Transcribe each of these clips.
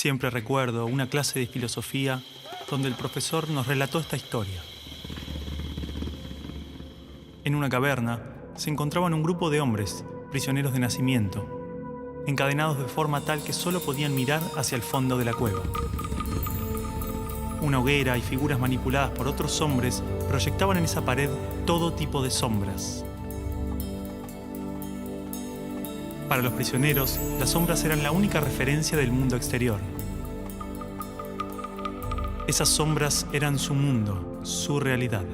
Siempre recuerdo una clase de filosofía donde el profesor nos relató esta historia. En una caverna se encontraban un grupo de hombres, prisioneros de nacimiento, encadenados de forma tal que solo podían mirar hacia el fondo de la cueva. Una hoguera y figuras manipuladas por otros hombres proyectaban en esa pared todo tipo de sombras. Para los prisioneros, las sombras eran la única referencia del mundo exterior. Esas sombras eran su mundo, su realidad.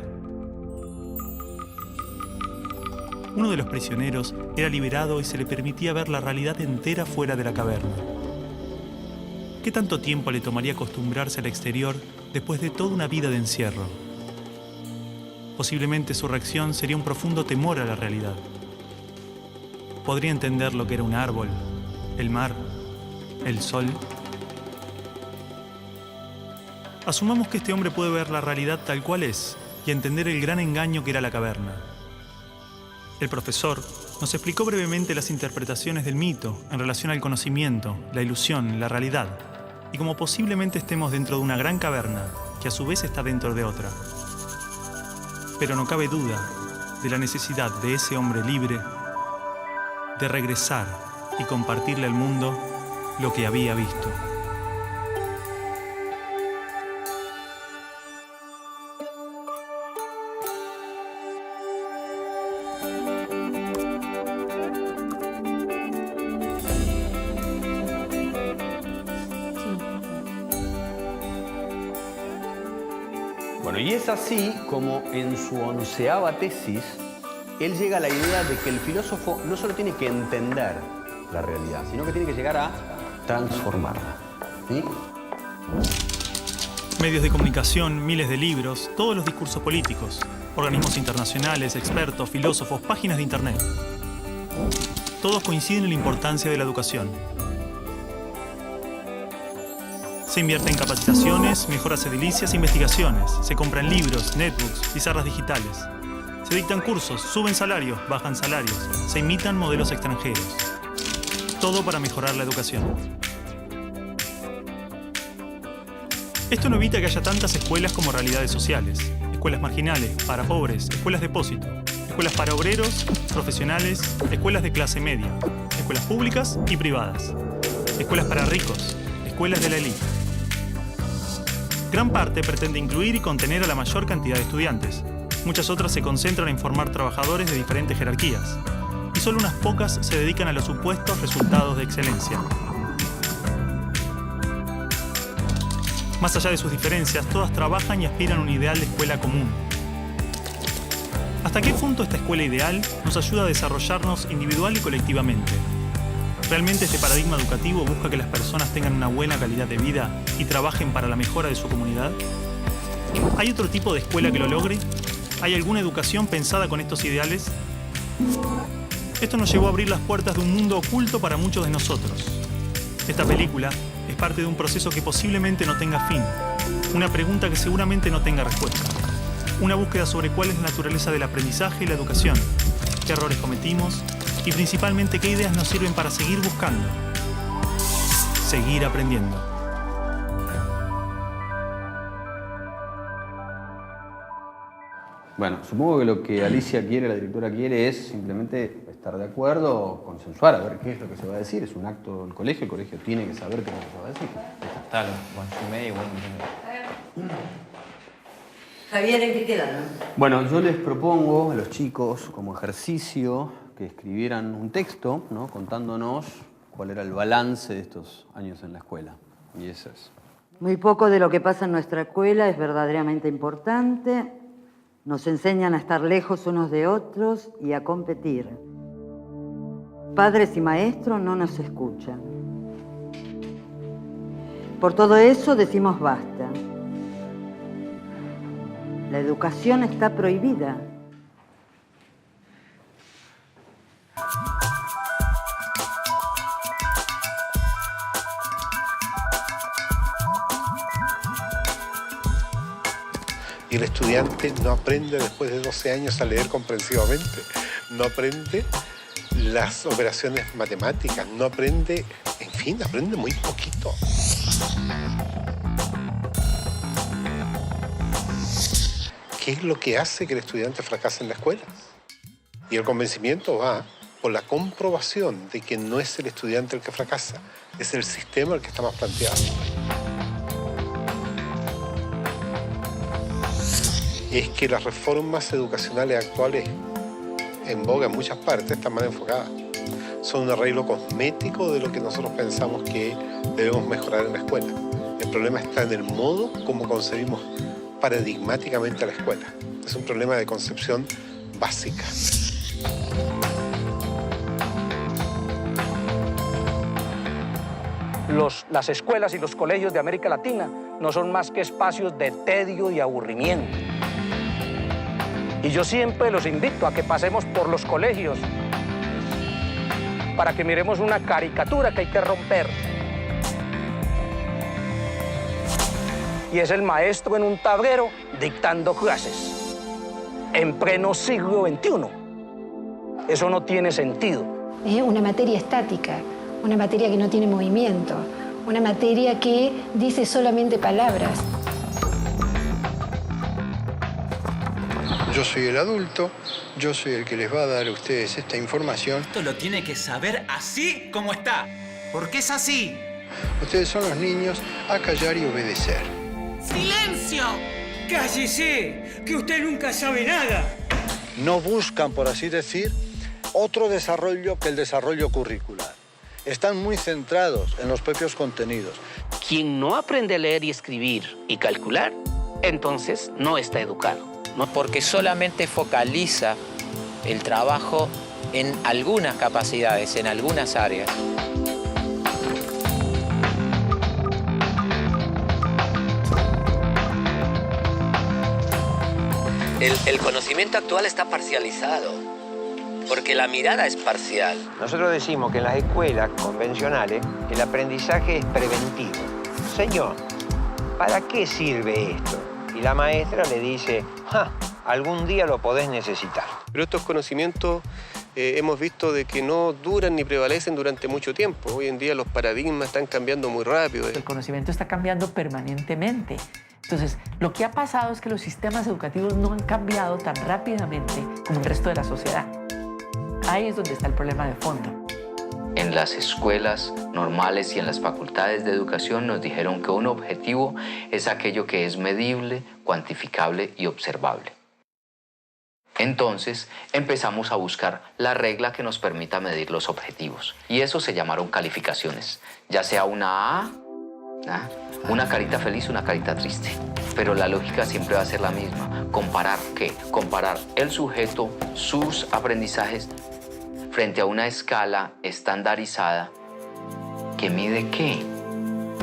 Uno de los prisioneros era liberado y se le permitía ver la realidad entera fuera de la caverna. ¿Qué tanto tiempo le tomaría acostumbrarse al exterior después de toda una vida de encierro? Posiblemente su reacción sería un profundo temor a la realidad. Podría entender lo que era un árbol, el mar, el sol. Asumamos que este hombre puede ver la realidad tal cual es y entender el gran engaño que era la caverna. El profesor nos explicó brevemente las interpretaciones del mito en relación al conocimiento, la ilusión, la realidad, y cómo posiblemente estemos dentro de una gran caverna que a su vez está dentro de otra. Pero no cabe duda de la necesidad de ese hombre libre de regresar y compartirle al mundo lo que había visto. Bueno, y es así como en su 11ª tesis, él llega a la idea de que el filósofo no solo tiene que entender la realidad, sino que tiene que llegar a transformarla. ¿Sí? Medios de comunicación, miles de libros, todos los discursos políticos, organismos internacionales, expertos, filósofos, páginas de internet. Todos coinciden en la importancia de la educación. Se invierte en capacitaciones, mejoras edilicias e investigaciones. Se compran libros, netbooks, pizarras digitales. Se dictan cursos, suben salarios, bajan salarios. Se imitan modelos extranjeros. Todo para mejorar la educación. Esto no evita que haya tantas escuelas como realidades sociales. Escuelas marginales, para pobres, escuelas depósito. Escuelas para obreros, profesionales, escuelas de clase media. Escuelas públicas y privadas. Escuelas para ricos, escuelas de la élite. Gran parte pretende incluir y contener a la mayor cantidad de estudiantes. Muchas otras se concentran en formar trabajadores de diferentes jerarquías. Y solo unas pocas se dedican a los supuestos resultados de excelencia. Más allá de sus diferencias, todas trabajan y aspiran a un ideal de escuela común. ¿Hasta qué punto esta escuela ideal nos ayuda a desarrollarnos individual y colectivamente? ¿Realmente este paradigma educativo busca que las personas tengan una buena calidad de vida y trabajen para la mejora de su comunidad? ¿Hay otro tipo de escuela que lo logre? ¿Hay alguna educación pensada con estos ideales? Esto nos llevó a abrir las puertas de un mundo oculto para muchos de nosotros. Esta película es parte de un proceso que posiblemente no tenga fin, una pregunta que seguramente no tenga respuesta, una búsqueda sobre cuál es la naturaleza del aprendizaje y la educación, qué errores cometimos y principalmente qué ideas nos sirven para seguir buscando, seguir aprendiendo. Bueno, supongo que lo que Alicia quiere, la directora quiere, es simplemente estar de acuerdo, consensuar, a ver qué es lo que se va a decir. Es un acto del colegio, el colegio tiene que saber qué es lo que se va a decir. Claro, bueno, yo medio igual. Javier, ¿en qué quedaron? Bueno, yo les propongo a los chicos, como ejercicio, que escribieran un texto, ¿no?, contándonos cuál era el balance de estos años en la escuela. Y eso es. Muy poco de lo que pasa en nuestra escuela es verdaderamente importante. Nos enseñan a estar lejos unos de otros y a competir. Padres y maestros no nos escuchan. Por todo eso decimos basta. La educación está prohibida. Y el estudiante no aprende después de 12 años a leer comprensivamente, no aprende las operaciones matemáticas, no aprende, en fin, aprende muy poquito. ¿Qué es lo que hace que el estudiante fracase en la escuela? Y el convencimiento va por la comprobación de que no es el estudiante el que fracasa, es el sistema el que está más planteado. Es que las reformas educacionales actuales en boga en muchas partes están mal enfocadas. Son un arreglo cosmético de lo que nosotros pensamos que debemos mejorar en la escuela. El problema está en el modo como concebimos paradigmáticamente a la escuela. Es un problema de concepción básica. Las escuelas y los colegios de América Latina no son más que espacios de tedio y aburrimiento. Y yo siempre los invito a que pasemos por los colegios para que miremos una caricatura que hay que romper. Y es el maestro en un tablero dictando clases en pleno siglo XXI. Eso no tiene sentido. Es una materia estática, una materia que no tiene movimiento, una materia que dice solamente palabras. Yo soy el adulto, yo soy el que les va a dar a ustedes esta información. Esto lo tiene que saber así como está, porque es así. Ustedes son los niños a callar y obedecer. ¡Silencio! ¡Cállese! ¡Que usted nunca sabe nada! No buscan, por así decir, otro desarrollo que el desarrollo curricular. Están muy centrados en los propios contenidos. Quien no aprende a leer y escribir y calcular, entonces no está educado. No, porque solamente focaliza el trabajo en algunas capacidades, en algunas áreas. El conocimiento actual está parcializado, porque la mirada es parcial. Nosotros decimos que en las escuelas convencionales el aprendizaje es preventivo. Señor, ¿para qué sirve esto? Y la maestra le dice, algún día lo podés necesitar. Pero estos conocimientos hemos visto de que no duran ni prevalecen durante mucho tiempo. Hoy en día los paradigmas están cambiando muy rápido. El conocimiento está cambiando permanentemente. Entonces, lo que ha pasado es que los sistemas educativos no han cambiado tan rápidamente como el resto de la sociedad. Ahí es donde está el problema de fondo. En las escuelas normales y en las facultades de educación nos dijeron que un objetivo es aquello que es medible, cuantificable y observable. Entonces empezamos a buscar la regla que nos permita medir los objetivos. Y eso se llamaron calificaciones, ya sea una A, una carita feliz, una carita triste. Pero la lógica siempre va a ser la misma. ¿Comparar qué? Comparar el sujeto, sus aprendizajes, frente a una escala estandarizada que mide qué,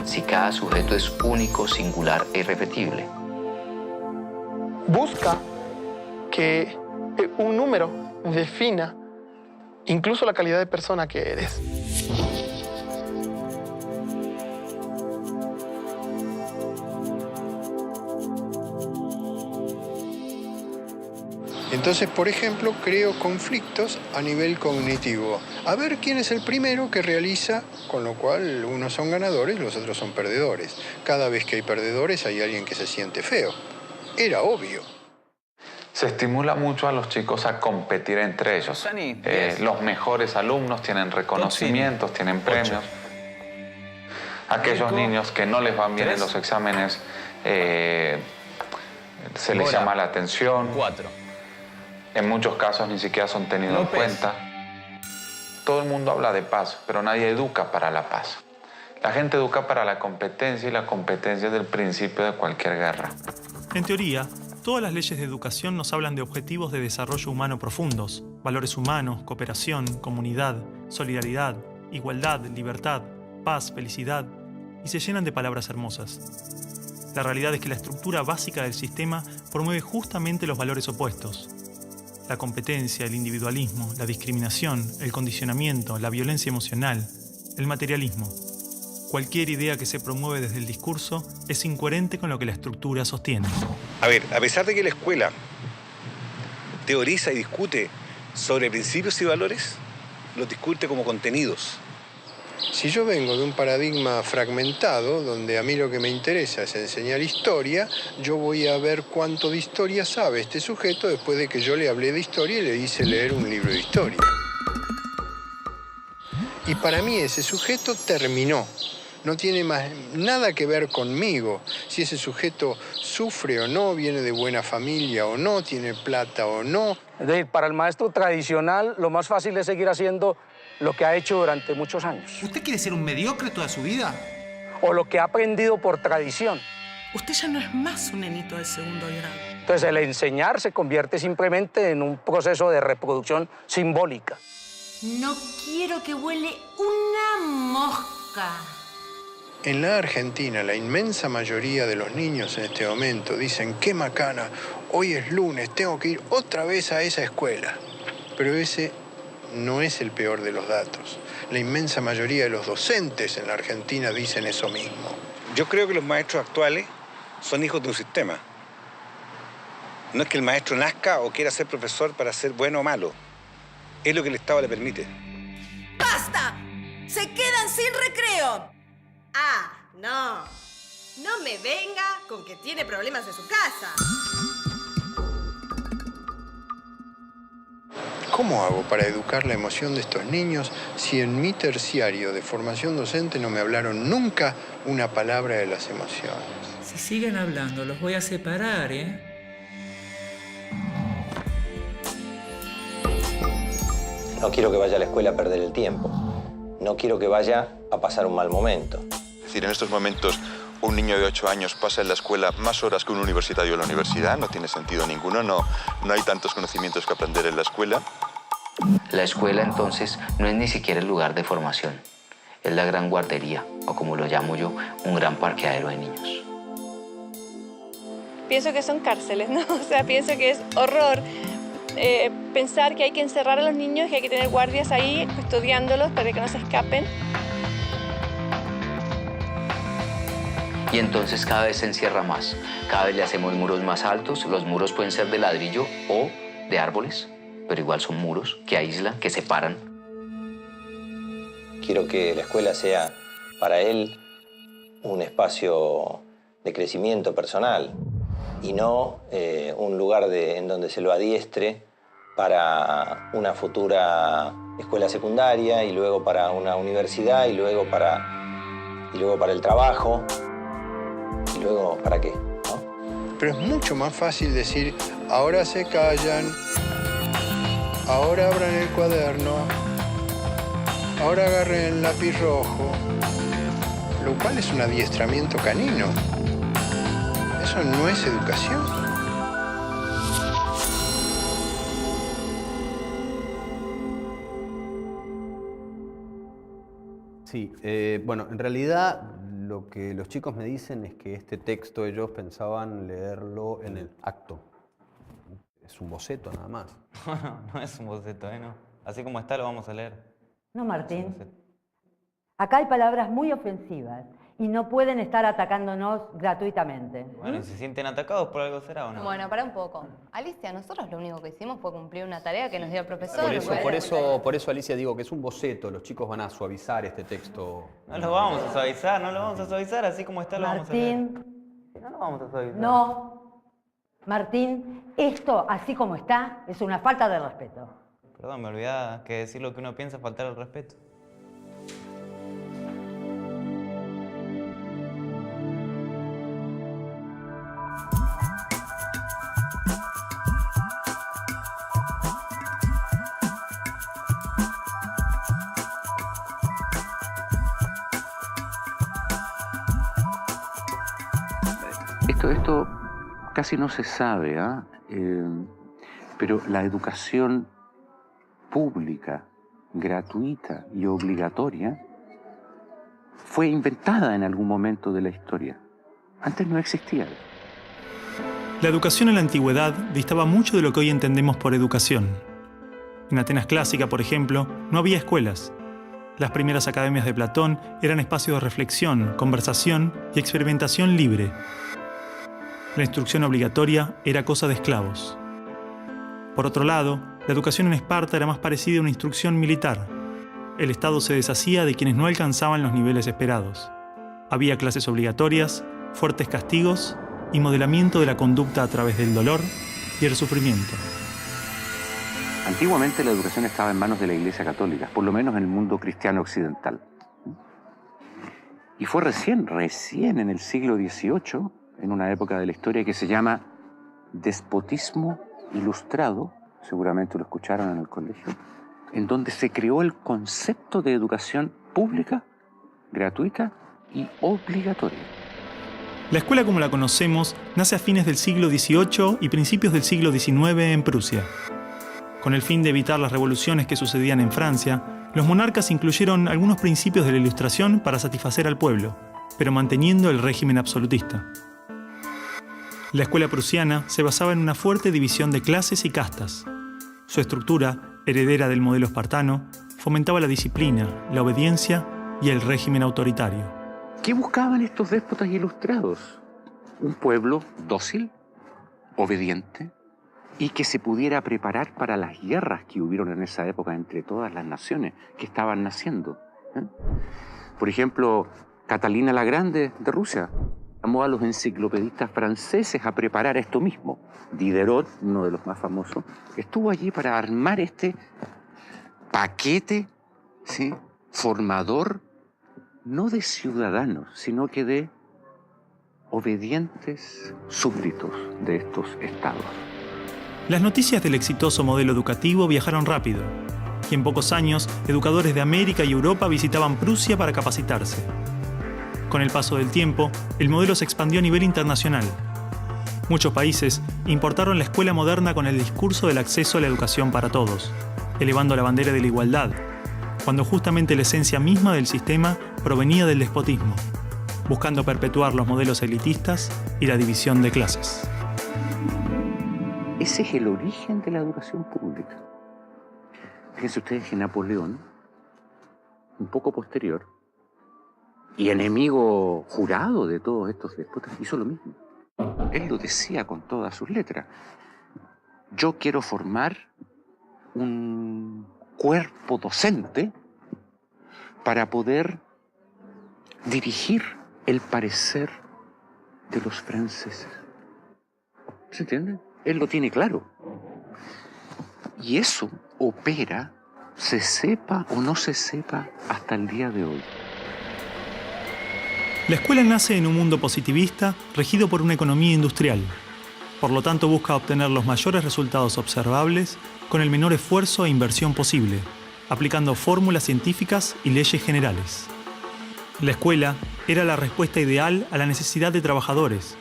si cada sujeto es único, singular e irrepetible. Busca que un número defina incluso la calidad de persona que eres. Entonces, por ejemplo, creo conflictos a nivel cognitivo. A ver quién es el primero que realiza, con lo cual unos son ganadores y los otros son perdedores. Cada vez que hay perdedores hay alguien que se siente feo. Era obvio. Se estimula mucho a los chicos a competir entre ellos. Los mejores alumnos tienen reconocimientos, tienen premios. Aquellos niños que no les van bien en los exámenes, se les llama la atención. 4. En muchos casos ni siquiera son tenidos en cuenta. Todo el mundo habla de paz, pero nadie educa para la paz. La gente educa para la competencia y la competencia es el principio de cualquier guerra. En teoría, todas las leyes de educación nos hablan de objetivos de desarrollo humano profundos, valores humanos, cooperación, comunidad, solidaridad, igualdad, libertad, paz, felicidad, y se llenan de palabras hermosas. La realidad es que la estructura básica del sistema promueve justamente los valores opuestos. La competencia, el individualismo, la discriminación, el condicionamiento, la violencia emocional, el materialismo. Cualquier idea que se promueve desde el discurso es incoherente con lo que la estructura sostiene. A ver, a pesar de que la escuela teoriza y discute sobre principios y valores, los discute como contenidos. Si yo vengo de un paradigma fragmentado, donde a mí lo que me interesa es enseñar historia, yo voy a ver cuánto de historia sabe este sujeto después de que yo le hablé de historia y le hice leer un libro de historia. Y para mí ese sujeto terminó. No tiene más nada que ver conmigo. Si ese sujeto sufre o no, viene de buena familia o no, tiene plata o no. Es decir, para el maestro tradicional, lo más fácil es seguir haciendo lo que ha hecho durante muchos años. ¿Usted quiere ser un mediocre toda su vida? O lo que ha aprendido por tradición. Usted ya no es más un nenito de segundo grado. Entonces, el enseñar se convierte simplemente en un proceso de reproducción simbólica. No quiero que huele una mosca. En la Argentina, la inmensa mayoría de los niños en este momento dicen, qué macana, hoy es lunes, tengo que ir otra vez a esa escuela. Pero ese no es el peor de los datos. La inmensa mayoría de los docentes en la Argentina dicen eso mismo. Yo creo que los maestros actuales son hijos de un sistema. No es que el maestro nazca o quiera ser profesor para ser bueno o malo. Es lo que el Estado le permite. ¡Basta! ¡Se quedan sin recreo! Ah, no. No me venga con que tiene problemas en su casa. ¿Cómo hago para educar la emoción de estos niños si en mi terciario de formación docente no me hablaron nunca una palabra de las emociones? Si siguen hablando, los voy a separar, ¿eh? No quiero que vaya a la escuela a perder el tiempo. No quiero que vaya a pasar un mal momento. Es decir, en estos momentos un niño de 8 años pasa en la escuela más horas que un universitario en la universidad. No tiene sentido ninguno. No hay tantos conocimientos que aprender en la escuela. La escuela, entonces, no es ni siquiera el lugar de formación. Es la gran guardería, o como lo llamo yo, un gran parqueadero de niños. Pienso que son cárceles, ¿no? O sea, pienso que es horror pensar que hay que encerrar a los niños, que hay que tener guardias ahí custodiándolos para que no se escapen. Y entonces cada vez se encierra más. Cada vez le hacemos muros más altos. Los muros pueden ser de ladrillo o de árboles, pero igual son muros que aíslan, que separan. Quiero que la escuela sea para él un espacio de crecimiento personal y no un lugar en donde se lo adiestre para una futura escuela secundaria y luego para una universidad y luego para el trabajo y luego ¿para qué? ¿No? Pero es mucho más fácil decir, ahora se callan, ahora abran el cuaderno, ahora agarren el lápiz rojo, lo cual es un adiestramiento canino. Eso no es educación. Sí, bueno, en realidad lo que los chicos me dicen es que este texto ellos pensaban leerlo en el acto. Es un boceto nada más. No es un boceto, ¿no? Así como está lo vamos a leer. No, Martín. Acá hay palabras muy ofensivas y no pueden estar atacándonos gratuitamente. Bueno, y se sienten atacados por algo será, ¿o no? Bueno, para un poco. Alicia, nosotros lo único que hicimos fue cumplir una tarea que nos dio el profesor. Por eso, Alicia, digo que es un boceto. Los chicos van a suavizar este texto. No lo vamos a suavizar, no lo vamos a suavizar. Así como está lo vamos a leer. Martín. No lo vamos a suavizar. No. Martín, esto, así como está, es una falta de respeto. Perdón, me olvidaba que decir lo que uno piensa es faltar el respeto. Esto casi no se sabe, pero la educación pública, gratuita y obligatoria fue inventada en algún momento de la historia. Antes no existía. La educación en la antigüedad distaba mucho de lo que hoy entendemos por educación. En Atenas clásica, por ejemplo, no había escuelas. Las primeras academias de Platón eran espacios de reflexión, conversación y experimentación libre. La instrucción obligatoria era cosa de esclavos. Por otro lado, la educación en Esparta era más parecida a una instrucción militar. el Estado se deshacía de quienes no alcanzaban los niveles esperados. Había clases obligatorias, fuertes castigos y modelamiento de la conducta a través del dolor y el sufrimiento. Antiguamente la educación estaba en manos de la Iglesia Católica, por lo menos en el mundo cristiano occidental. Y fue recién en el siglo XVIII, en una época de la historia que se llama despotismo ilustrado, seguramente lo escucharon en el colegio, en donde se creó el concepto de educación pública, gratuita y obligatoria. La escuela como la conocemos nace a fines del siglo XVIII y principios del siglo XIX en Prusia. Con el fin de evitar las revoluciones que sucedían en Francia, los monarcas incluyeron algunos principios de la Ilustración para satisfacer al pueblo, pero manteniendo el régimen absolutista. La escuela prusiana se basaba en una fuerte división de clases y castas. Su estructura, heredera del modelo espartano, fomentaba la disciplina, la obediencia y el régimen autoritario. ¿Qué buscaban estos déspotas ilustrados? Un pueblo dócil, obediente, y que se pudiera preparar para las guerras que hubieron en esa época entre todas las naciones que estaban naciendo. Por ejemplo, Catalina la Grande de Rusia llamó a los enciclopedistas franceses a preparar esto mismo. Diderot, uno de los más famosos, estuvo allí para armar este paquete, ¿sí?, formador, no de ciudadanos, sino que de obedientes súbditos de estos estados. Las noticias del exitoso modelo educativo viajaron rápido, y en pocos años, educadores de América y Europa visitaban Prusia para capacitarse. Con el paso del tiempo, el modelo se expandió a nivel internacional. Muchos países importaron la escuela moderna con el discurso del acceso a la educación para todos, elevando la bandera de la igualdad, cuando justamente la esencia misma del sistema provenía del despotismo, buscando perpetuar los modelos elitistas y la división de clases. Ese es el origen de la educación pública. Fíjense ustedes que Napoleón, un poco posterior, y enemigo jurado de todos estos déspotas, hizo lo mismo. Él lo decía con todas sus letras. Yo quiero formar un cuerpo docente para poder dirigir el parecer de los franceses. ¿Se entiende? Él lo tiene claro. Y eso opera, se sepa o no se sepa, hasta el día de hoy. La escuela nace en un mundo positivista regido por una economía industrial. Por lo tanto, busca obtener los mayores resultados observables con el menor esfuerzo e inversión posible, aplicando fórmulas científicas y leyes generales. La escuela era la respuesta ideal a la necesidad de trabajadores,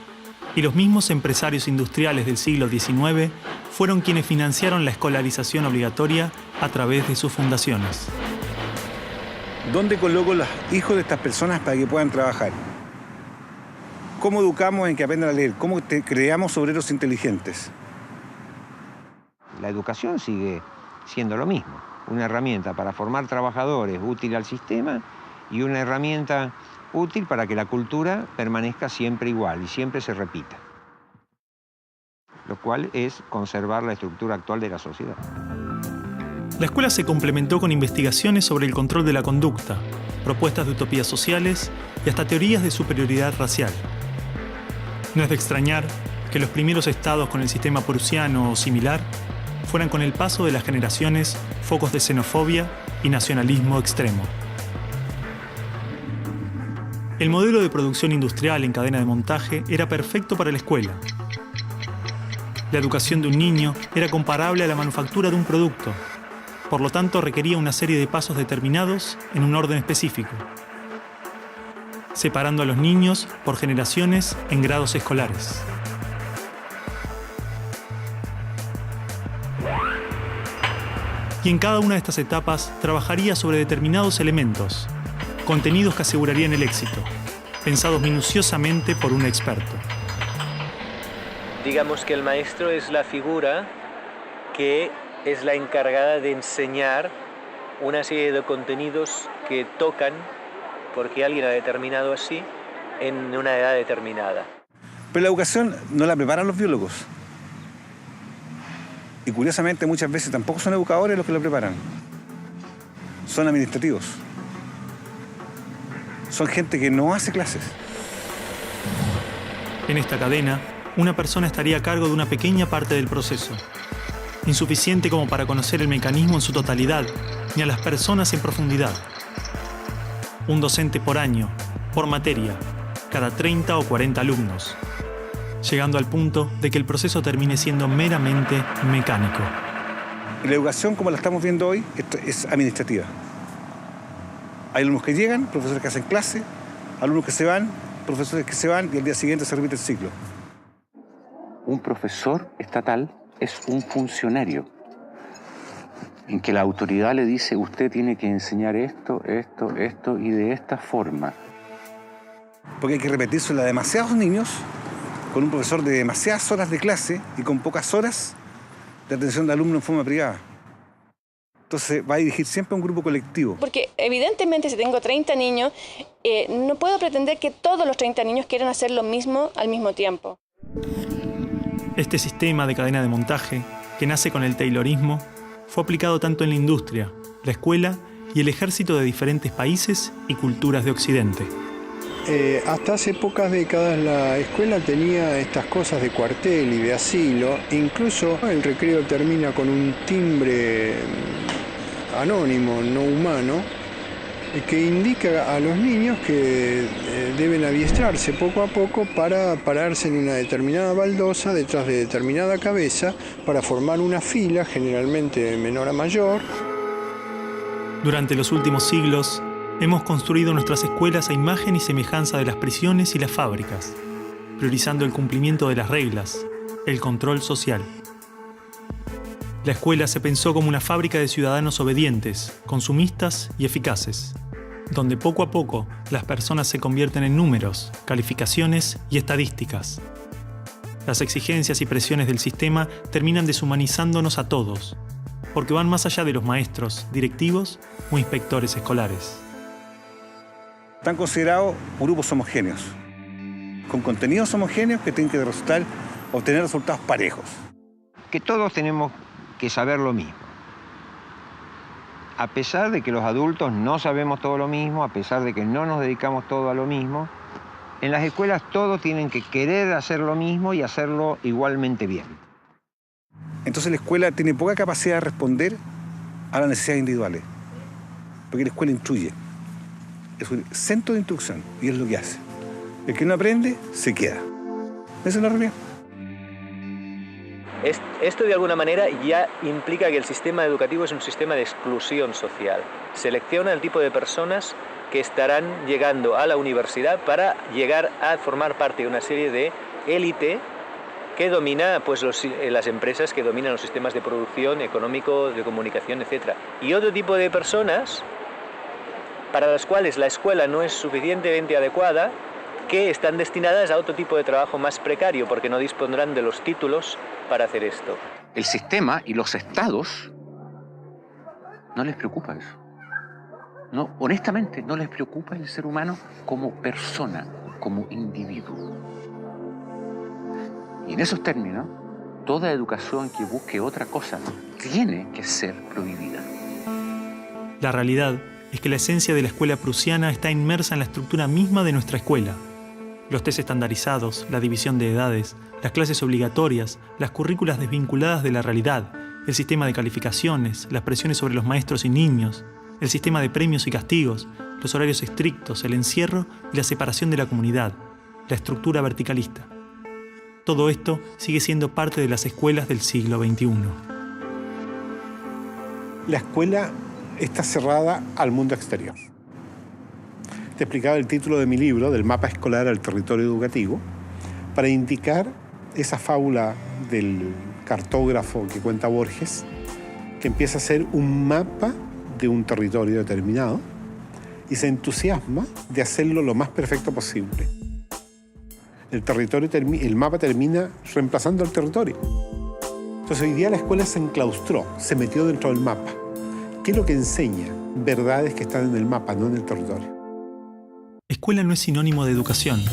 y los mismos empresarios industriales del siglo XIX fueron quienes financiaron la escolarización obligatoria a través de sus fundaciones. ¿Dónde coloco los hijos de estas personas para que puedan trabajar? ¿Cómo educamos en que aprendan a leer? ¿Cómo creamos obreros inteligentes? La educación sigue siendo lo mismo, una herramienta para formar trabajadores útil al sistema y una herramienta útil para que la cultura permanezca siempre igual y siempre se repita, lo cual es conservar la estructura actual de la sociedad. La escuela se complementó con investigaciones sobre el control de la conducta, propuestas de utopías sociales y hasta teorías de superioridad racial. No es de extrañar que los primeros estados con el sistema prusiano o similar fueran con el paso de las generaciones focos de xenofobia y nacionalismo extremo. El modelo de producción industrial en cadena de montaje era perfecto para la escuela. La educación de un niño era comparable a la manufactura de un producto. Por lo tanto, requería una serie de pasos determinados en un orden específico, separando a los niños por generaciones en grados escolares. Y en cada una de estas etapas trabajaría sobre determinados elementos, contenidos que asegurarían el éxito, pensados minuciosamente por un experto. Digamos que el maestro es la figura que es la encargada de enseñar una serie de contenidos que tocan, porque alguien ha determinado así, en una edad determinada. Pero la educación no la preparan los biólogos. Y curiosamente muchas veces tampoco son educadores los que la preparan. son administrativos. Son gente que no hace clases. En esta cadena, una persona estaría a cargo de una pequeña parte del proceso, insuficiente como para conocer el mecanismo en su totalidad, ni a las personas en profundidad. Un docente por año, por materia, cada 30 o 40 alumnos, llegando al punto de que el proceso termine siendo meramente mecánico. La educación, como la estamos viendo hoy, es administrativa. Hay alumnos que llegan, profesores que hacen clase, alumnos que se van, profesores que se van y al día siguiente se repite el ciclo. Un profesor estatal es un funcionario en que la autoridad le dice: usted tiene que enseñar esto, esto, esto y de esta forma. Porque hay que repetírselo a demasiados niños con un profesor de demasiadas horas de clase y con pocas horas de atención de alumnos en forma privada. Entonces va a dirigir siempre a un grupo colectivo. Porque evidentemente si tengo 30 niños, no puedo pretender que todos los 30 niños quieran hacer lo mismo al mismo tiempo. Este sistema de cadena de montaje, que nace con el taylorismo, fue aplicado tanto en la industria, la escuela y el ejército de diferentes países y culturas de Occidente. Hasta hace pocas décadas la escuela tenía estas cosas de cuartel y de asilo. Incluso el recreo termina con un timbre anónimo, no humano, que indica a los niños que deben adiestrarse poco a poco para pararse en una determinada baldosa detrás de determinada cabeza para formar una fila, generalmente de menor a mayor. Durante los últimos siglos, hemos construido nuestras escuelas a imagen y semejanza de las prisiones y las fábricas, priorizando el cumplimiento de las reglas, el control social. La escuela se pensó como una fábrica de ciudadanos obedientes, consumistas y eficaces, donde poco a poco las personas se convierten en números, calificaciones y estadísticas. Las exigencias y presiones del sistema terminan deshumanizándonos a todos, porque van más allá de los maestros, directivos o inspectores escolares. Están considerados grupos homogéneos, con contenidos homogéneos que tienen que obtener resultados parejos. Que todos tenemos que saber lo mismo. A pesar de que los adultos no sabemos todo lo mismo, a pesar de que no nos dedicamos todo a lo mismo, en las escuelas todos tienen que querer hacer lo mismo y hacerlo igualmente bien. Entonces la escuela tiene poca capacidad de responder a las necesidades individuales, porque la escuela instruye. Es un centro de instrucción y es lo que hace. El que no aprende, se queda. Esa es la realidad. Esto de alguna manera ya implica que el sistema educativo es un sistema de exclusión social. Selecciona el tipo de personas que estarán llegando a la universidad para llegar a formar parte de una serie de élite que domina pues, las empresas que dominan los sistemas de producción, económico, de comunicación, etc. Y otro tipo de personas para las cuales la escuela no es suficientemente adecuada, que están destinadas a otro tipo de trabajo más precario, porque no dispondrán de los títulos para hacer esto. El sistema y los estados no les preocupa eso. No, honestamente, no les preocupa el ser humano como persona, como individuo. Y en esos términos, toda educación que busque otra cosa tiene que ser prohibida. La realidad es que la esencia de la escuela prusiana está inmersa en la estructura misma de nuestra escuela. Los test estandarizados, la división de edades, las clases obligatorias, las currículas desvinculadas de la realidad, el sistema de calificaciones, las presiones sobre los maestros y niños, el sistema de premios y castigos, los horarios estrictos, el encierro y la separación de la comunidad, la estructura verticalista. Todo esto sigue siendo parte de las escuelas del siglo XXI. La escuela está cerrada al mundo exterior. Te explicaba el título de mi libro, del mapa escolar al territorio educativo, para indicar esa fábula del cartógrafo que cuenta Borges, que empieza a ser un mapa de un territorio determinado y se entusiasma de hacerlo lo más perfecto posible. El mapa termina reemplazando al territorio. Entonces hoy día la escuela se enclaustró, se metió dentro del mapa. ¿Qué es lo que enseña? Verdades que están en el mapa, no en el territorio. Escuela no es sinónimo de educación.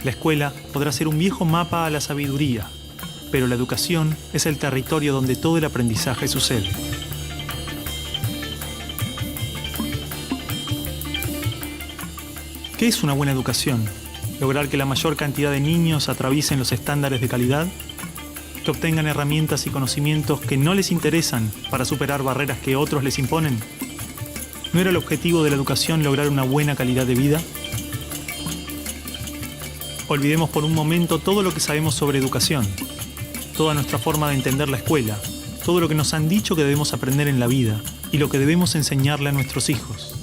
La escuela podrá ser un viejo mapa a la sabiduría, pero la educación es el territorio donde todo el aprendizaje sucede. ¿Qué es una buena educación? ¿Lograr que la mayor cantidad de niños atraviesen los estándares de calidad? ¿Que obtengan herramientas y conocimientos que no les interesan para superar barreras que otros les imponen? ¿No era el objetivo de la educación lograr una buena calidad de vida? Olvidemos por un momento todo lo que sabemos sobre educación, toda nuestra forma de entender la escuela, todo lo que nos han dicho que debemos aprender en la vida y lo que debemos enseñarle a nuestros hijos.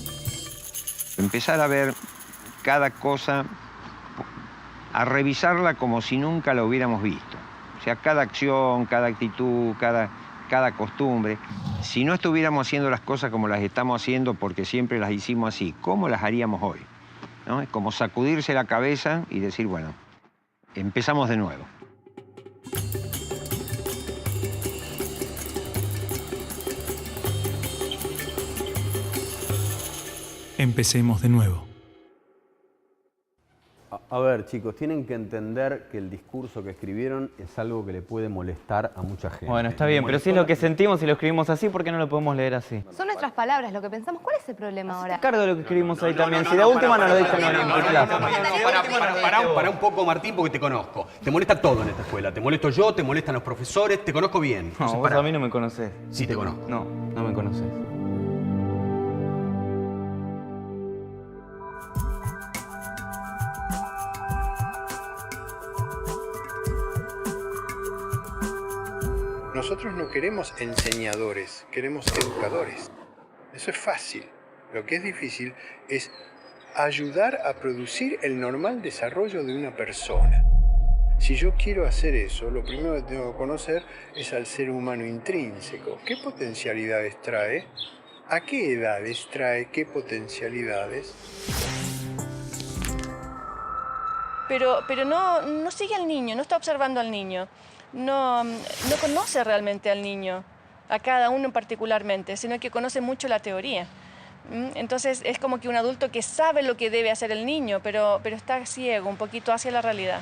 Empezar a ver cada cosa, a revisarla como si nunca la hubiéramos visto. O sea, cada acción, cada actitud, cada costumbre. Si no estuviéramos haciendo las cosas como las estamos haciendo porque siempre las hicimos así, ¿cómo las haríamos hoy? ¿No? Es como sacudirse la cabeza y decir, bueno, empezamos de nuevo. Empecemos de nuevo. A ver, chicos, tienen que entender que el discurso que escribieron es algo que le puede molestar a mucha gente. Bueno, está bien, pero si es lo que sentimos y lo escribimos así, ¿por qué no lo podemos leer así? Son nuestras palabras, lo que pensamos. ¿Cuál es el problema ahora? Cargo de lo que escribimos ahí también. Si de última no lo dicen en tu clase. Pará un poco, Martín, porque te conozco. Te molesta todo en esta escuela. Te molesto yo, te molestan los profesores, te conozco bien. No, vos a mí no me conocés. Sí te conozco. No, no me conocés. Nosotros no queremos enseñadores, queremos educadores. Eso es fácil. Lo que es difícil es ayudar a producir el normal desarrollo de una persona. Si yo quiero hacer eso, lo primero que tengo que conocer es al ser humano intrínseco. ¿Qué potencialidades trae? ¿A qué edades trae qué potencialidades? Pero no sigue al niño, no está observando al niño. No conoce realmente al niño, a cada uno particularmente, sino que conoce mucho la teoría. Entonces es como que un adulto que sabe lo que debe hacer el niño, pero está ciego un poquito hacia la realidad.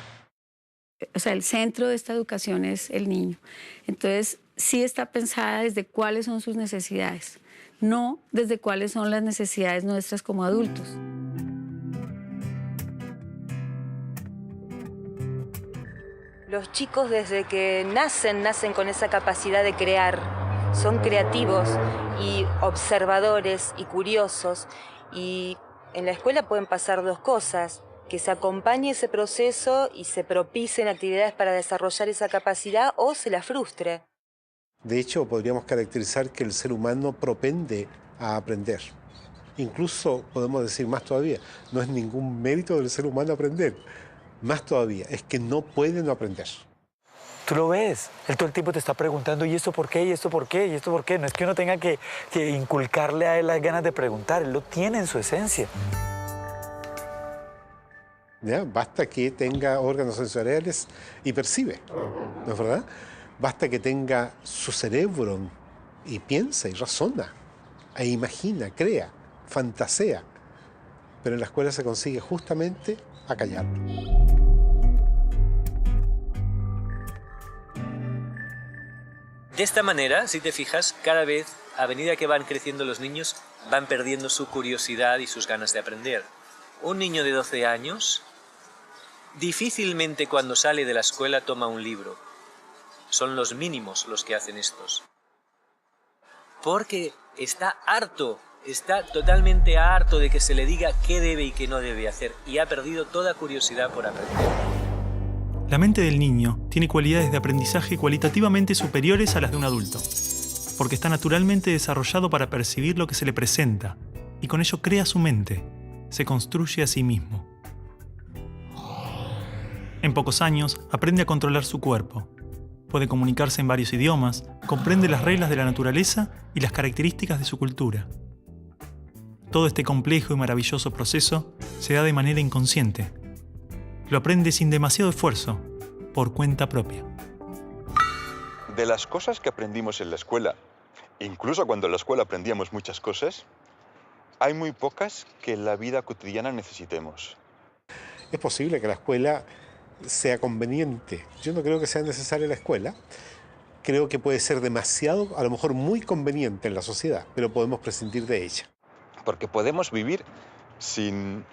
O sea, el centro de esta educación es el niño. Entonces, sí está pensada desde cuáles son sus necesidades, no desde cuáles son las necesidades nuestras como adultos. Los chicos desde que nacen con esa capacidad de crear. Son creativos y observadores y curiosos. Y en la escuela pueden pasar dos cosas: que se acompañe ese proceso y se propicien actividades para desarrollar esa capacidad, o se la frustre. De hecho, podríamos caracterizar que el ser humano propende a aprender. Incluso podemos decir más todavía, no es ningún mérito del ser humano aprender. Más todavía, es que no puede no aprender. Tú lo ves, él todo el tiempo te está preguntando, ¿y esto por qué? ¿Y esto por qué? ¿Y esto por qué? No es que uno tenga que inculcarle a él las ganas de preguntar, él lo tiene en su esencia. ¿Ya? Basta que tenga órganos sensoriales y percibe, ¿no es verdad? Basta que tenga su cerebro y piensa y razona, e imagina, crea, fantasea. Pero en la escuela se consigue justamente acallarlo. De esta manera, si te fijas, cada vez, a medida que van creciendo los niños, van perdiendo su curiosidad y sus ganas de aprender. Un niño de 12 años difícilmente cuando sale de la escuela toma un libro. Son los mínimos los que hacen estos. Porque está harto, está totalmente harto de que se le diga qué debe y qué no debe hacer, y ha perdido toda curiosidad por aprender. La mente del niño tiene cualidades de aprendizaje cualitativamente superiores a las de un adulto, porque está naturalmente desarrollado para percibir lo que se le presenta, y con ello crea su mente, se construye a sí mismo. En pocos años aprende a controlar su cuerpo, puede comunicarse en varios idiomas, comprende las reglas de la naturaleza y las características de su cultura. Todo este complejo y maravilloso proceso se da de manera inconsciente. Lo aprende sin demasiado esfuerzo, por cuenta propia. De las cosas que aprendimos en la escuela, incluso cuando en la escuela aprendíamos muchas cosas, hay muy pocas que en la vida cotidiana necesitemos. Es posible que la escuela sea conveniente. Yo no creo que sea necesaria la escuela. Creo que puede ser demasiado, a lo mejor muy conveniente en la sociedad, pero podemos prescindir de ella. Porque podemos vivir sin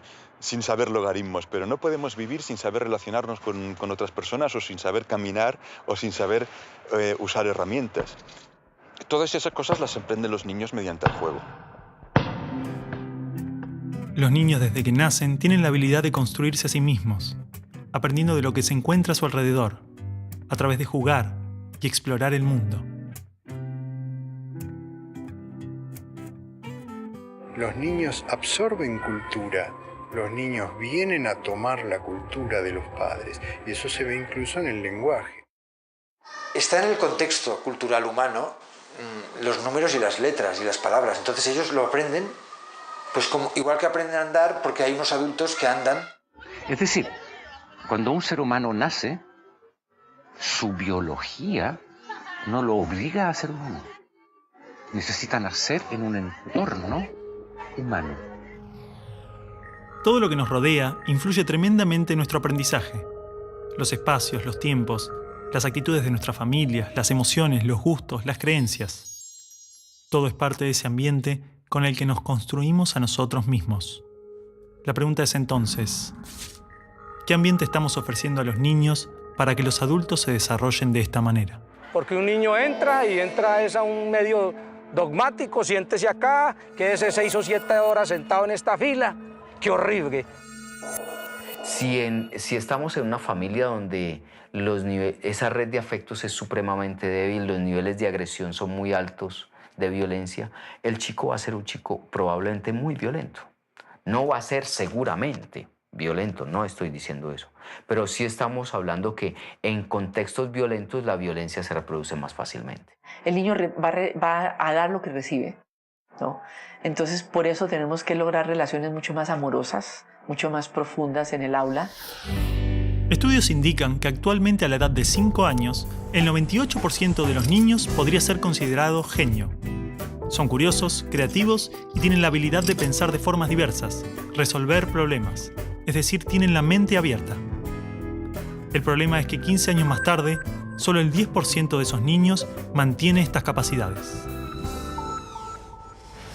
sin saber logaritmos, pero no podemos vivir sin saber relacionarnos con otras personas o sin saber caminar o sin saber usar herramientas. Todas esas cosas las aprenden los niños mediante el juego. Los niños desde que nacen tienen la habilidad de construirse a sí mismos, aprendiendo de lo que se encuentra a su alrededor, a través de jugar y explorar el mundo. Los niños absorben cultura, los niños vienen a tomar la cultura de los padres, y eso se ve incluso en el lenguaje. Está en el contexto cultural humano los números y las letras y las palabras, entonces ellos lo aprenden, pues como, igual que aprenden a andar porque hay unos adultos que andan. Es decir, cuando un ser humano nace, su biología no lo obliga a ser humano. Necesita nacer en un entorno humano. Todo lo que nos rodea influye tremendamente en nuestro aprendizaje. Los espacios, los tiempos, las actitudes de nuestras familias, las emociones, los gustos, las creencias. Todo es parte de ese ambiente con el que nos construimos a nosotros mismos. La pregunta es entonces, ¿qué ambiente estamos ofreciendo a los niños para que los adultos se desarrollen de esta manera? Porque un niño entra es a un medio dogmático, siéntese acá, quédese 6 o 7 horas sentado en esta fila. ¡Qué horrible! Si estamos en una familia donde esa red de afectos es supremamente débil, los niveles de agresión son muy altos, de violencia, el chico va a ser un chico probablemente muy violento. No va a ser seguramente violento, no estoy diciendo eso, pero sí estamos hablando que en contextos violentos la violencia se reproduce más fácilmente. El niño va a dar lo que recibe, ¿no? Entonces, por eso tenemos que lograr relaciones mucho más amorosas, mucho más profundas en el aula. Estudios indican que actualmente a la edad de 5 años, el 98% de los niños podría ser considerado genio. Son curiosos, creativos y tienen la habilidad de pensar de formas diversas, resolver problemas, es decir, tienen la mente abierta. El problema es que 15 años más tarde, solo el 10% de esos niños mantiene estas capacidades.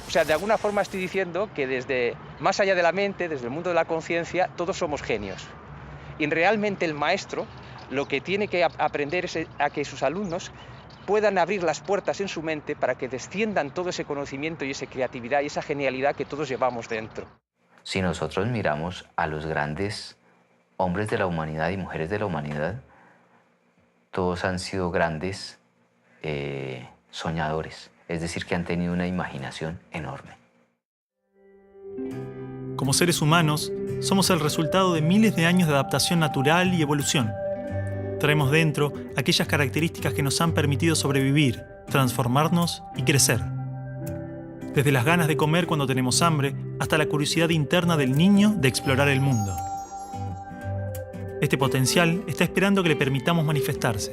O sea, de alguna forma estoy diciendo que desde más allá de la mente, desde el mundo de la conciencia, todos somos genios. Y realmente el maestro lo que tiene que aprender es a que sus alumnos puedan abrir las puertas en su mente para que desciendan todo ese conocimiento y esa creatividad y esa genialidad que todos llevamos dentro. Si nosotros miramos a los grandes hombres de la humanidad y mujeres de la humanidad, todos han sido grandes soñadores, es decir, que han tenido una imaginación enorme. Como seres humanos, somos el resultado de miles de años de adaptación natural y evolución. Traemos dentro aquellas características que nos han permitido sobrevivir, transformarnos y crecer. Desde las ganas de comer cuando tenemos hambre, hasta la curiosidad interna del niño de explorar el mundo. Este potencial está esperando que le permitamos manifestarse.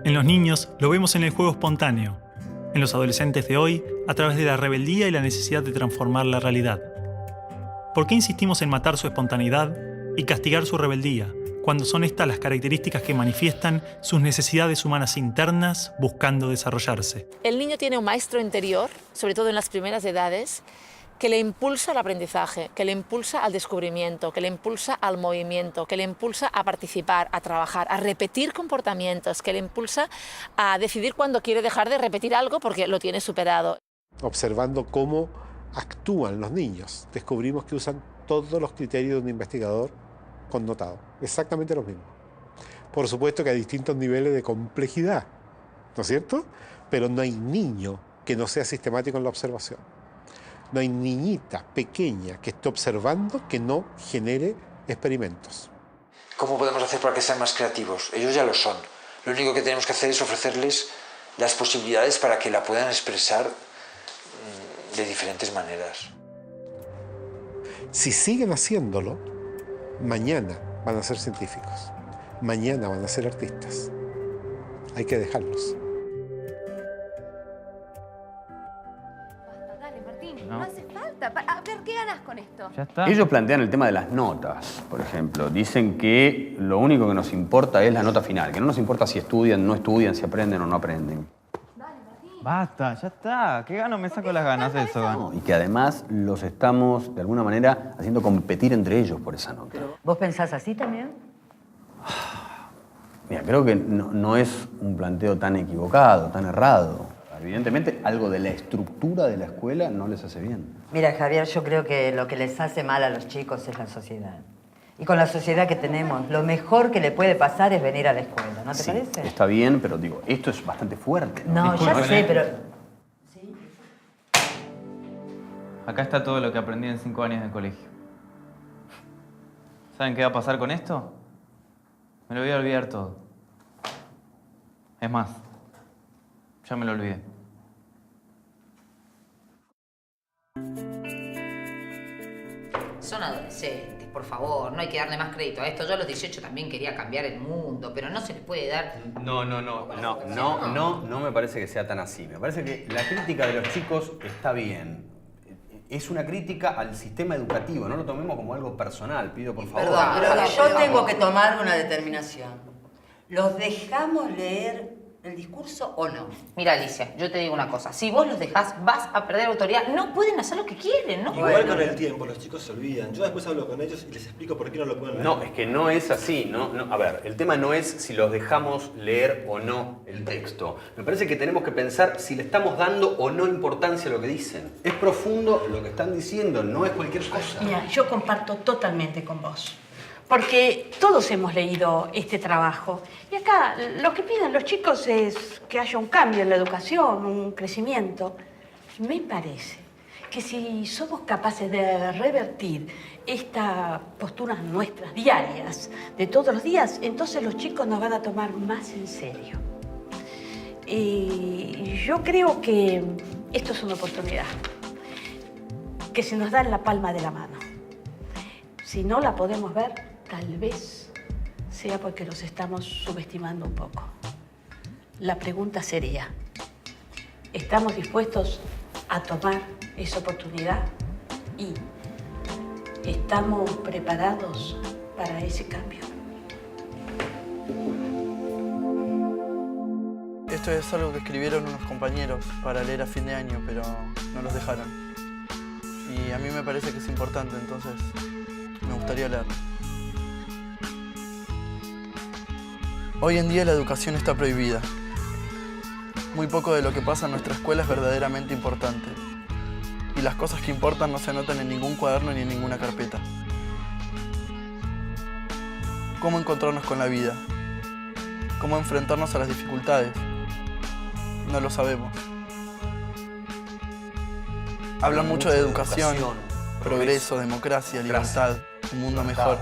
En los niños lo vemos en el juego espontáneo, en los adolescentes de hoy a través de la rebeldía y la necesidad de transformar la realidad. ¿Por qué insistimos en matar su espontaneidad y castigar su rebeldía, cuando son estas las características que manifiestan sus necesidades humanas internas buscando desarrollarse? El niño tiene un maestro interior, sobre todo en las primeras edades, que le impulsa al aprendizaje, que le impulsa al descubrimiento, que le impulsa al movimiento, que le impulsa a participar, a trabajar, a repetir comportamientos, que le impulsa a decidir cuándo quiere dejar de repetir algo porque lo tiene superado. Observando cómo actúan los niños, descubrimos que usan todos los criterios de un investigador connotado, exactamente los mismos. Por supuesto que hay distintos niveles de complejidad, ¿no es cierto? Pero no hay niño que no sea sistemático en la observación. No hay niñita pequeña que esté observando que no genere experimentos. ¿Cómo podemos hacer para que sean más creativos? Ellos ya lo son. Lo único que tenemos que hacer es ofrecerles las posibilidades para que la puedan expresar de diferentes maneras. Si siguen haciéndolo, mañana van a ser científicos, mañana van a ser artistas. Hay que dejarlos. Dale, Martín, no hace falta. A ver, ¿qué ganas con esto? Ya está. Ellos plantean el tema de las notas, por ejemplo. Dicen que lo único que nos importa es la nota final, que no nos importa si estudian, no estudian, si aprenden o no aprenden. Basta, ya está. ¿Qué gano me saco las ganas de eso? No, y que además los estamos, de alguna manera, haciendo competir entre ellos por esa nota. ¿Vos pensás así también? Mira, creo que no es un planteo tan equivocado, tan errado. Evidentemente, algo de la estructura de la escuela no les hace bien. Mira, Javier, yo creo que lo que les hace mal a los chicos es la sociedad. Y con la sociedad que tenemos, lo mejor que le puede pasar es venir a la escuela, ¿no te parece? Está bien, pero digo, esto es bastante fuerte. No, Disculpen, ya sé, pero... Acá está todo lo que aprendí en 5 años de colegio. ¿Saben qué va a pasar con esto? Me lo voy a olvidar todo. Es más, ya me lo olvidé. Son adolescentes, por favor, no hay que darle más crédito a esto. Yo a los 18 también quería cambiar el mundo, pero no se les puede dar... No me parece que sea tan así. Me parece que la crítica de los chicos está bien. Es una crítica al sistema educativo, no lo tomemos como algo personal, pido por favor. Perdón, pero yo tengo que tomar una determinación. ¿Los dejamos leer el discurso o no? Mira, Alicia, yo te digo una cosa. Si vos los dejás, vas a perder autoridad. No pueden hacer lo que quieren, ¿no? Igual con el tiempo, los chicos se olvidan. Yo después hablo con ellos y les explico por qué no lo pueden leer. No, es que no es así. A ver, el tema no es si los dejamos leer o no el texto. Me parece que tenemos que pensar si le estamos dando o no importancia a lo que dicen. Es profundo lo que están diciendo, no es cualquier cosa. Mira, yo comparto totalmente con vos. Porque todos hemos leído este trabajo. Y acá lo que piden los chicos es que haya un cambio en la educación, un crecimiento. Me parece que si somos capaces de revertir estas posturas nuestras diarias, de todos los días, entonces los chicos nos van a tomar más en serio. Y yo creo que esto es una oportunidad que se nos da en la palma de la mano. Si no la podemos ver, tal vez sea porque los estamos subestimando un poco. La pregunta sería, ¿estamos dispuestos a tomar esa oportunidad? ¿Y estamos preparados para ese cambio? Esto es algo que escribieron unos compañeros para leer a fin de año, pero no los dejaron. Y a mí me parece que es importante, entonces me gustaría leerlo. Hoy en día la educación está prohibida. Muy poco de lo que pasa en nuestra escuela es verdaderamente importante. Y las cosas que importan no se anotan en ningún cuaderno ni en ninguna carpeta. ¿Cómo encontrarnos con la vida? ¿Cómo enfrentarnos a las dificultades? No lo sabemos. Hablan mucho de educación, progreso, democracia, libertad, un mundo mejor.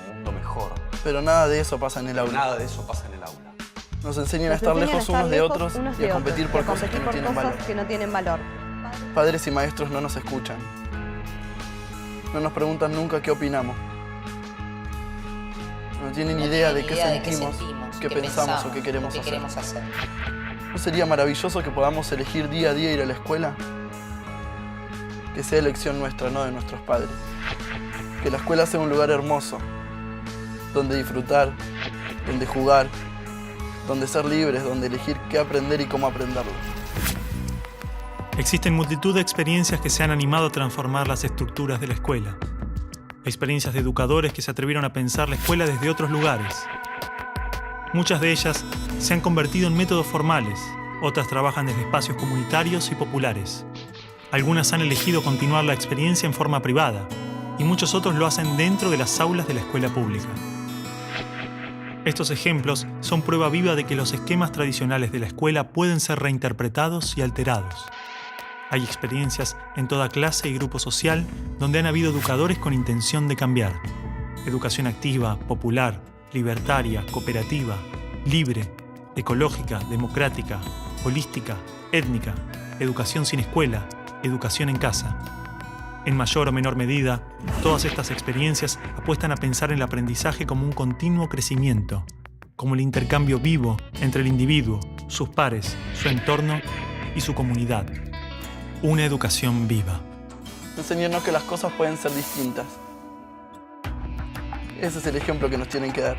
Un mundo mejor. Pero nada de eso pasa en el aula. Nada de eso pasa en el aula. Nos enseñan a estar lejos unos de otros y a competir por cosas que no tienen valor. Padres y maestros no nos escuchan. No nos preguntan nunca qué opinamos. No tienen idea de qué sentimos, qué pensamos o qué queremos hacer. ¿No sería maravilloso que podamos elegir día a día ir a la escuela? Que sea elección nuestra, no de nuestros padres. Que la escuela sea un lugar hermoso, donde disfrutar, donde jugar, donde ser libres, donde elegir qué aprender y cómo aprenderlo. Existen multitud de experiencias que se han animado a transformar las estructuras de la escuela. Experiencias de educadores que se atrevieron a pensar la escuela desde otros lugares. Muchas de ellas se han convertido en métodos formales, otras trabajan desde espacios comunitarios y populares. Algunas han elegido continuar la experiencia en forma privada y muchos otros lo hacen dentro de las aulas de la escuela pública. Estos ejemplos son prueba viva de que los esquemas tradicionales de la escuela pueden ser reinterpretados y alterados. Hay experiencias en toda clase y grupo social donde han habido educadores con intención de cambiar. Educación activa, popular, libertaria, cooperativa, libre, ecológica, democrática, holística, étnica, educación sin escuela, educación en casa. En mayor o menor medida, todas estas experiencias apuestan a pensar en el aprendizaje como un continuo crecimiento, como el intercambio vivo entre el individuo, sus pares, su entorno y su comunidad. Una educación viva. Enseñarnos que las cosas pueden ser distintas. Ese es el ejemplo que nos tienen que dar.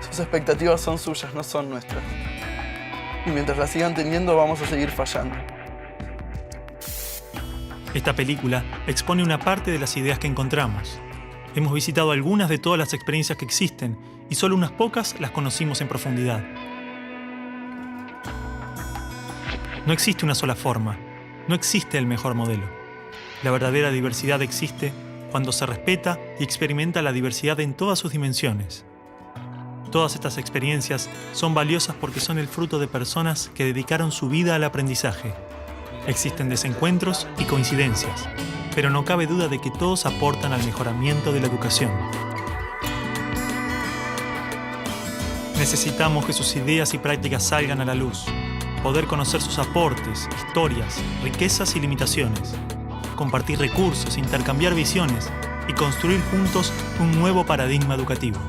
Sus expectativas son suyas, no son nuestras. Y mientras la sigan teniendo, vamos a seguir fallando. Esta película expone una parte de las ideas que encontramos. Hemos visitado algunas de todas las experiencias que existen y solo unas pocas las conocimos en profundidad. No existe una sola forma, no existe el mejor modelo. La verdadera diversidad existe cuando se respeta y experimenta la diversidad en todas sus dimensiones. Todas estas experiencias son valiosas porque son el fruto de personas que dedicaron su vida al aprendizaje. Existen desencuentros y coincidencias, pero no cabe duda de que todos aportan al mejoramiento de la educación. Necesitamos que sus ideas y prácticas salgan a la luz, poder conocer sus aportes, historias, riquezas y limitaciones, compartir recursos, intercambiar visiones y construir juntos un nuevo paradigma educativo.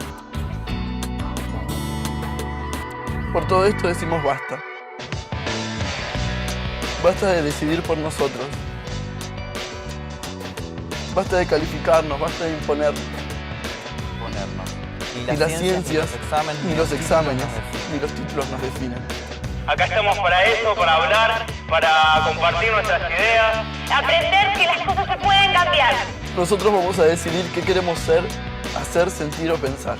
Por todo esto decimos basta. Basta de decidir por nosotros. Basta de calificarnos, basta de imponernos. Ni las ciencias, ni los exámenes, ni los títulos nos definen. Acá estamos para eso, para hablar, para compartir nuestras ideas. Aprender que las cosas se pueden cambiar. Nosotros vamos a decidir qué queremos ser, hacer, sentir o pensar.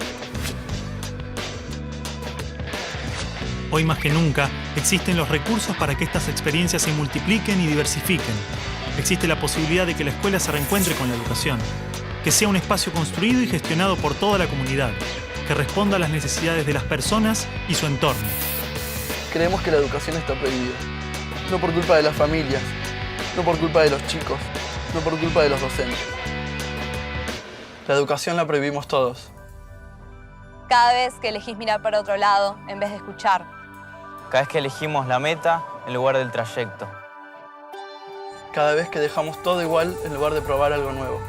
Hoy más que nunca, existen los recursos para que estas experiencias se multipliquen y diversifiquen. Existe la posibilidad de que la escuela se reencuentre con la educación, que sea un espacio construido y gestionado por toda la comunidad, que responda a las necesidades de las personas y su entorno. Creemos que la educación está prohibida. No por culpa de las familias, no por culpa de los chicos, no por culpa de los docentes. La educación la prohibimos todos. Cada vez que elegís mirar para otro lado en vez de escuchar. Cada vez que elegimos la meta en lugar del trayecto. Cada vez que dejamos todo igual en lugar de probar algo nuevo.